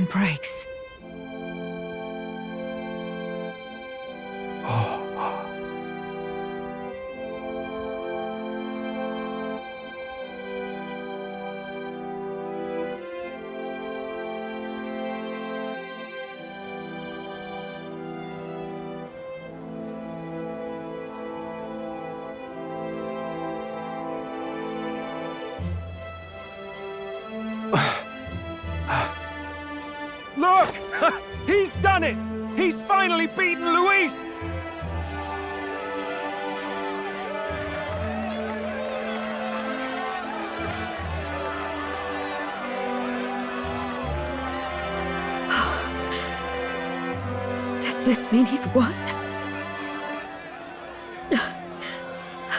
breaks. Look! He's done it! He's finally beaten Luis! Does this mean he's won?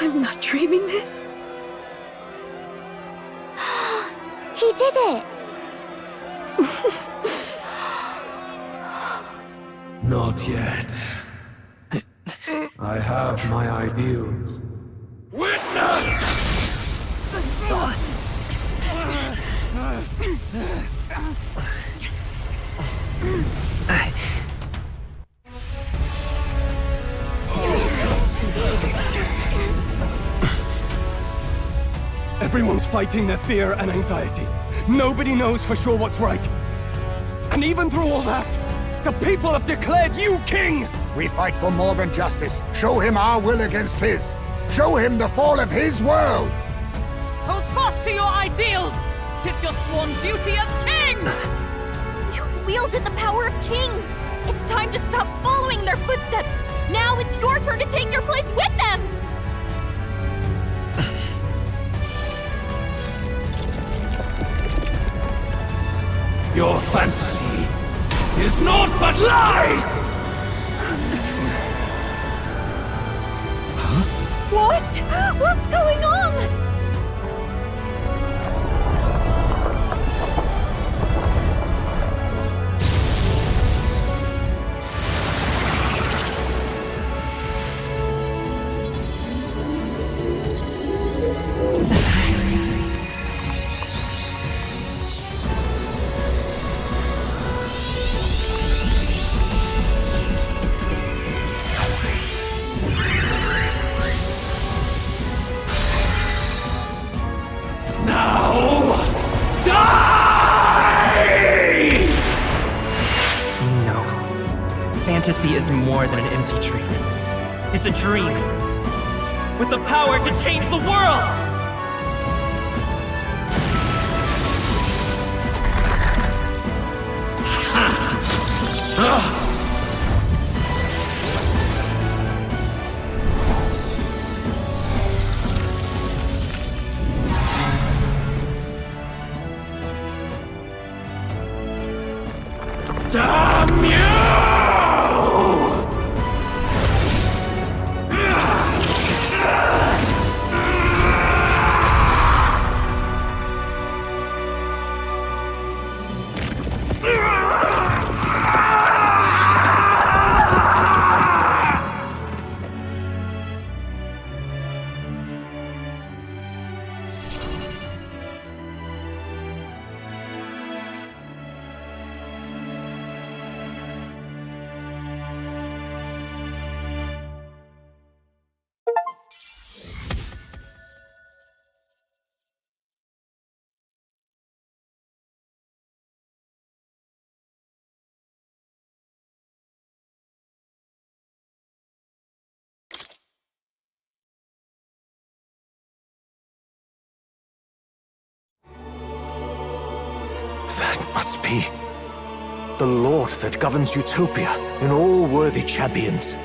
I'm not dreaming this. He did it! Not yet. I have my ideals. Witness! Everyone's fighting their fear and anxiety. Nobody knows for sure what's right. And even through all that, the people have declared you king! We fight for more than justice. Show him our will against his. Show him the fall of his world! Hold fast to your ideals! 'Tis your sworn duty as king! You wielded the power of kings! It's time to stop following their footsteps! Now it's your turn to take your place with them! Your fantasy is naught but lies! What? What's going on? Fantasy is more than an empty dream. It's a dream with the power to change the world! Damn you! That must be the Lord that governs Utopia in all worthy champions.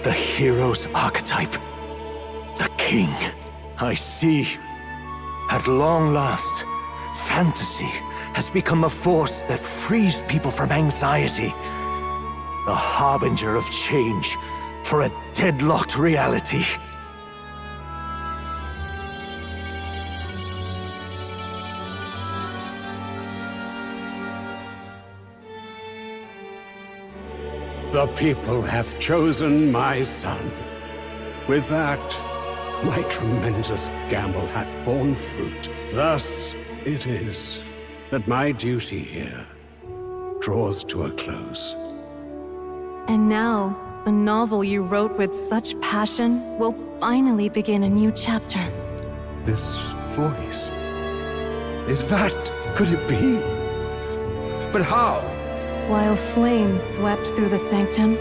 The hero's archetype. The king. I see. At long last, fantasy has become a force that frees people from anxiety. A harbinger of change for a deadlocked reality. The people have chosen my son. With that, my tremendous gamble hath borne fruit. Thus it is that my duty here draws to a close. And now, the novel you wrote with such passion will finally begin a new chapter. This voice... Is that... could it be? But how? While flames swept through the sanctum,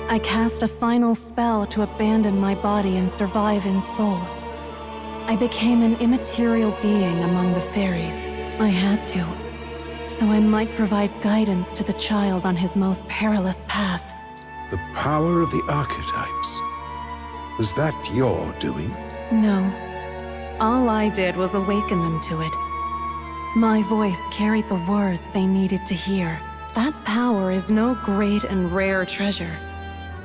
I cast a final spell to abandon my body and survive in soul. I became an immaterial being among the fairies. I had to, so I might provide guidance to the child on his most perilous path. The power of the archetypes. Was that your doing? No. All I did was awaken them to it. My voice carried the words they needed to hear. That power is no great and rare treasure.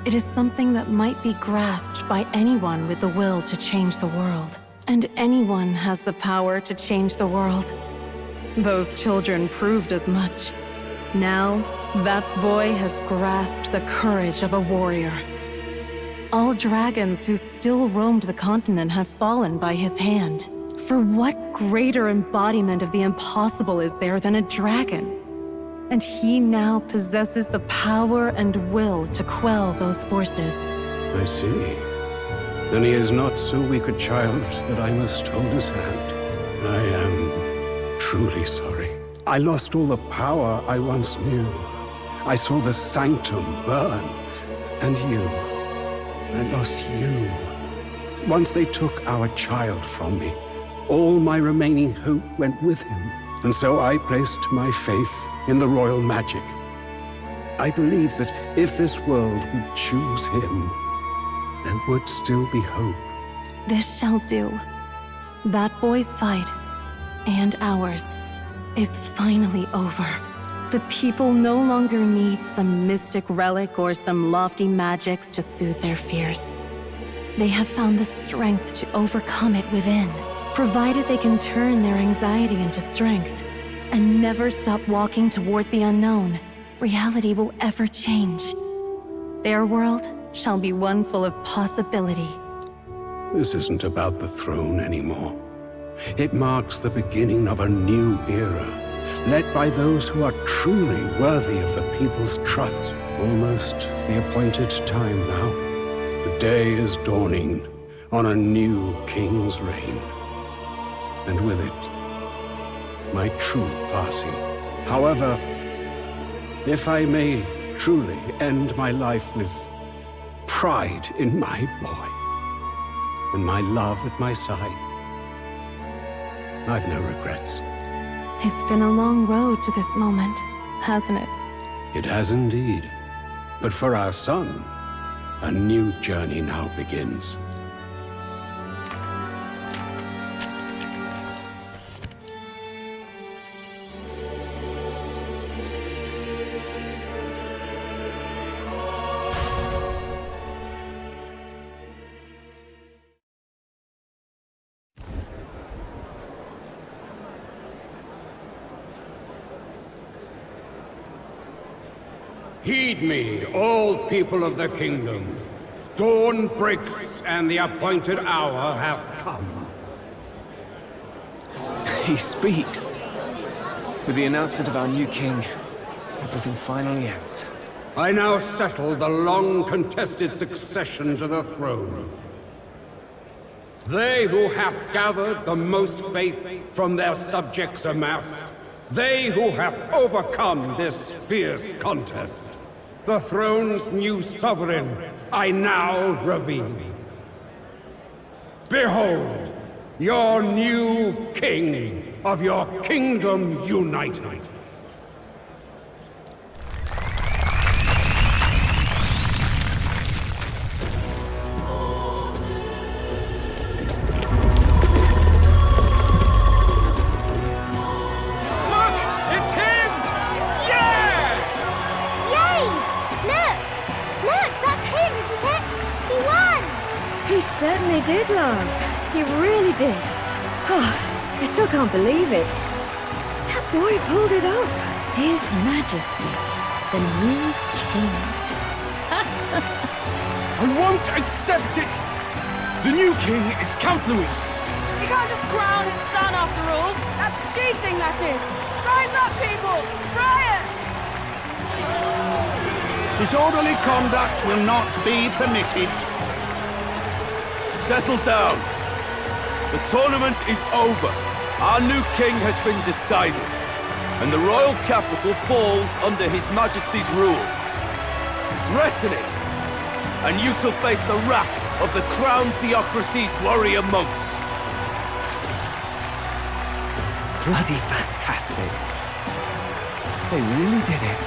It is something that might be grasped by anyone with the will to change the world. And anyone has the power to change the world. Those children proved as much. Now, that boy has grasped the courage of a warrior. All dragons who still roamed the continent have fallen by his hand. For what greater embodiment of the impossible is there than a dragon? And he now possesses the power and will to quell those forces. I see. Then he is not so weak a child that I must hold his hand. I am truly sorry. I lost all the power I once knew. I saw the sanctum burn. And you. I lost you. Once they took our child from me, all my remaining hope went with him. And so I placed my faith in the royal magic. I believed that if this world would choose him, there would still be hope. This shall do. That boy's fight, and ours, is finally over. The people no longer need some mystic relic or some lofty magics to soothe their fears. They have found the strength to overcome it within. Provided they can turn their anxiety into strength and never stop walking toward the unknown, reality will ever change. Their world shall be one full of possibility. This isn't about the throne anymore. It marks the beginning of a new era, led by those who are truly worthy of the people's trust. Almost the appointed time now. The day is dawning on a new king's reign. And with it, my true passing. However, if I may truly end my life with pride in my boy, and my love at my side, I've no regrets. It's been a long road to this moment, hasn't it? It has indeed. But for our son, a new journey now begins. Heed me, all people of the kingdom. Dawn breaks, and the appointed hour hath come. He speaks. With the announcement of our new king, everything finally ends. I now settle the long-contested succession to the throne. They who hath gathered the most faith from their subjects amassed, they who hath overcome this fierce contest, the throne's new sovereign, I now reveal. Behold, your new king of your kingdom united. Certainly did, love. He really did. Oh, I still can't believe it. That boy pulled it off. His Majesty, the new king. I won't accept it! The new king is Count Louis. He can't just crown his son after all. That's cheating, that is. Rise up, people! Riot! Disorderly conduct will not be permitted. Settle down. The tournament is over. Our new king has been decided, and the royal capital falls under His Majesty's rule. Threaten it, and you shall face the wrath of the crown theocracy's warrior monks. Bloody fantastic. They really did it.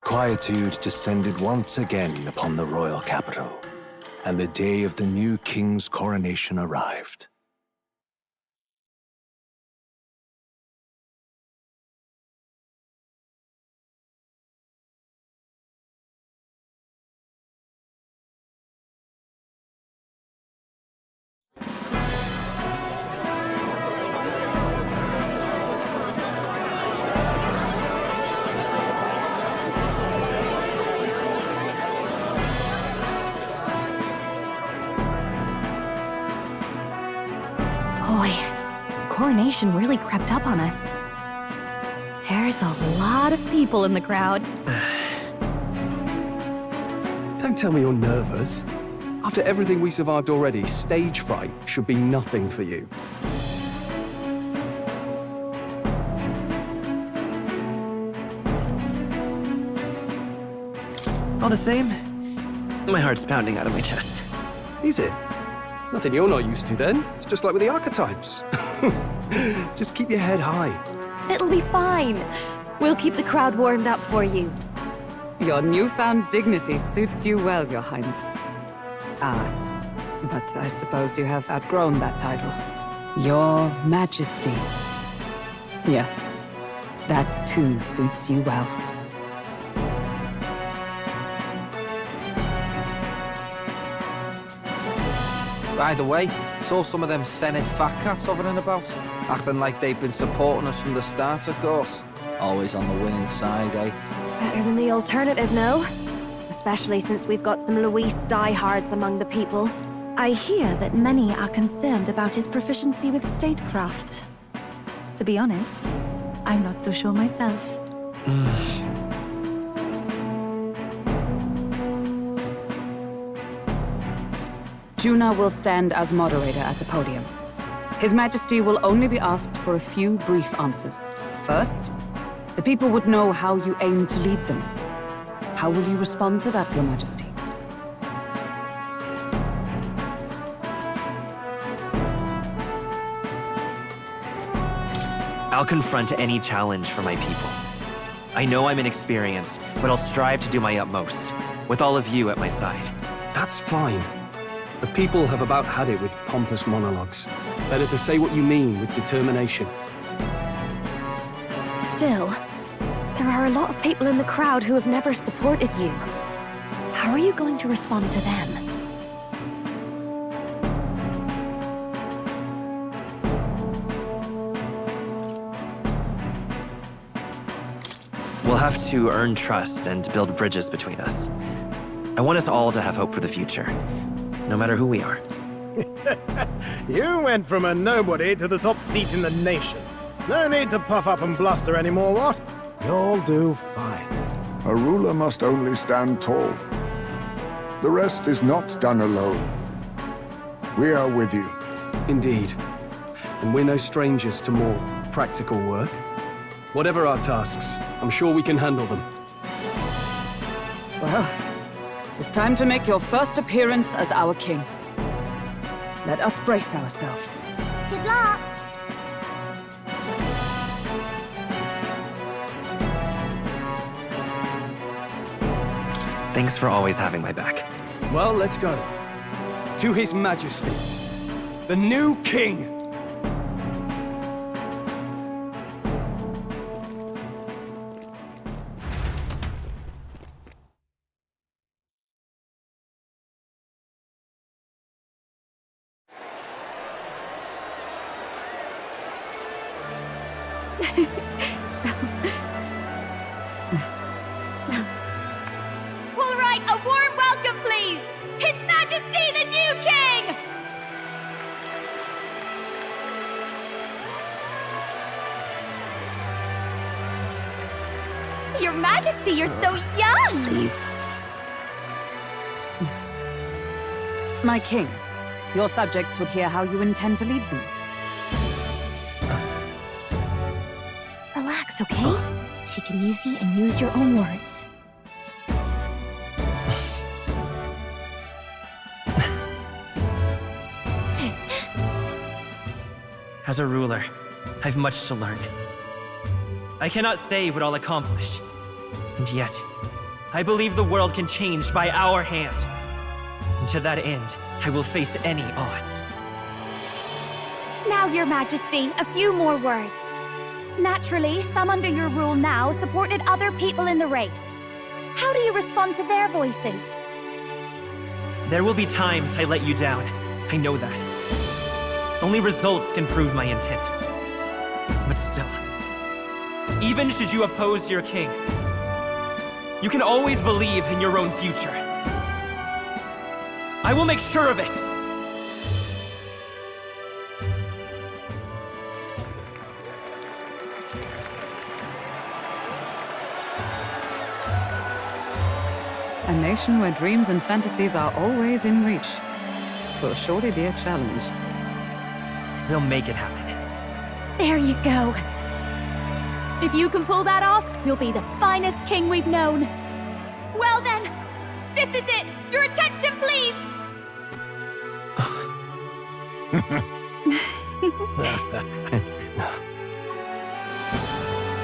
Quietude descended once again upon the royal capital, and the day of the new king's coronation arrived. Boy, coronation really crept up on us. There's a lot of people in the crowd. Don't tell me you're nervous. After everything we survived already, stage fright should be nothing for you. All the same, my heart's pounding out of my chest. Is it? Nothing you're not used to then. It's just like with the archetypes. Just keep your head high. It'll be fine. We'll keep the crowd warmed up for you. Your newfound dignity suits you well, Your Highness. But I suppose you have outgrown that title. Your Majesty. Yes, that too suits you well. By the way, saw some of them Senate fat cats hovering about, acting like they've been supporting us from the start, of course. Always on the winning side, eh? Better than the alternative, no? Especially since we've got some Luis diehards among the people. I hear that many are concerned about his proficiency with statecraft. To be honest, I'm not so sure myself. Juna will stand as moderator at the podium. His Majesty will only be asked for a few brief answers. First, the people would know how you aim to lead them. How will you respond to that, Your Majesty? I'll confront any challenge for my people. I know I'm inexperienced, but I'll strive to do my utmost, with all of you at my side. That's fine. The people have about had it with pompous monologues. Better to say what you mean with determination. Still, there are a lot of people in the crowd who have never supported you. How are you going to respond to them? We'll have to earn trust and build bridges between us. I want us all to have hope for the future, no matter who we are. You went from a nobody to the top seat in the nation. No need to puff up and bluster anymore, what? You'll do fine. A ruler must only stand tall. The rest is not done alone. We are with you. Indeed. And we're no strangers to more practical work. Whatever our tasks, I'm sure we can handle them. Well, it is time to make your first appearance as our king. Let us brace ourselves. Good luck! Thanks for always having my back. Well, let's go. To His Majesty, the new king! Your Majesty, you're so young! Please. My king, your subjects would hear how you intend to lead them. Relax, okay? Take it easy and use your own words. As a ruler, I've much to learn. I cannot say what I'll accomplish. And yet, I believe the world can change by our hand. And to that end, I will face any odds. Now, Your Majesty, a few more words. Naturally, some under your rule now supported other people in the race. How do you respond to their voices? There will be times I let you down. I know that. Only results can prove my intent. But still, even should you oppose your king, you can always believe in your own future. I will make sure of it! A nation where dreams and fantasies are always in reach will surely be a challenge. We'll make it happen. There you go. If you can pull that off, you'll be the finest king we've known. Well then, this is it! Your attention, please!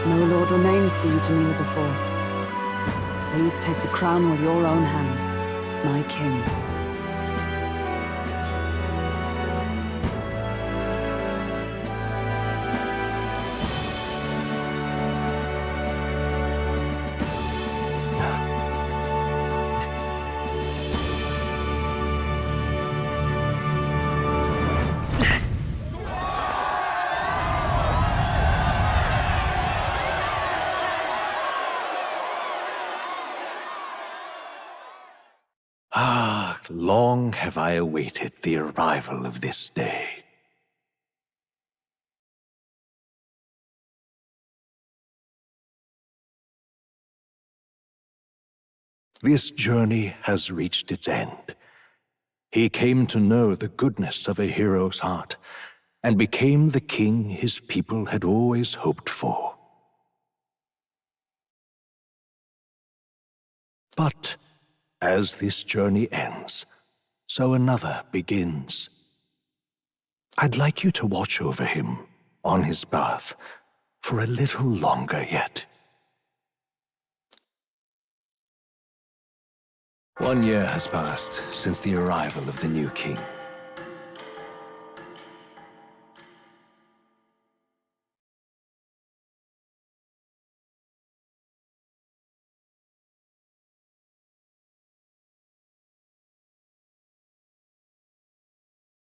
No lord remains for you to kneel before. Please take the crown with your own hands, my king. Long have I awaited the arrival of this day. This journey has reached its end. He came to know the goodness of a hero's heart, and became the king his people had always hoped for. But as this journey ends, so another begins. I'd like you to watch over him on his path for a little longer yet. 1 year has passed since the arrival of the new king.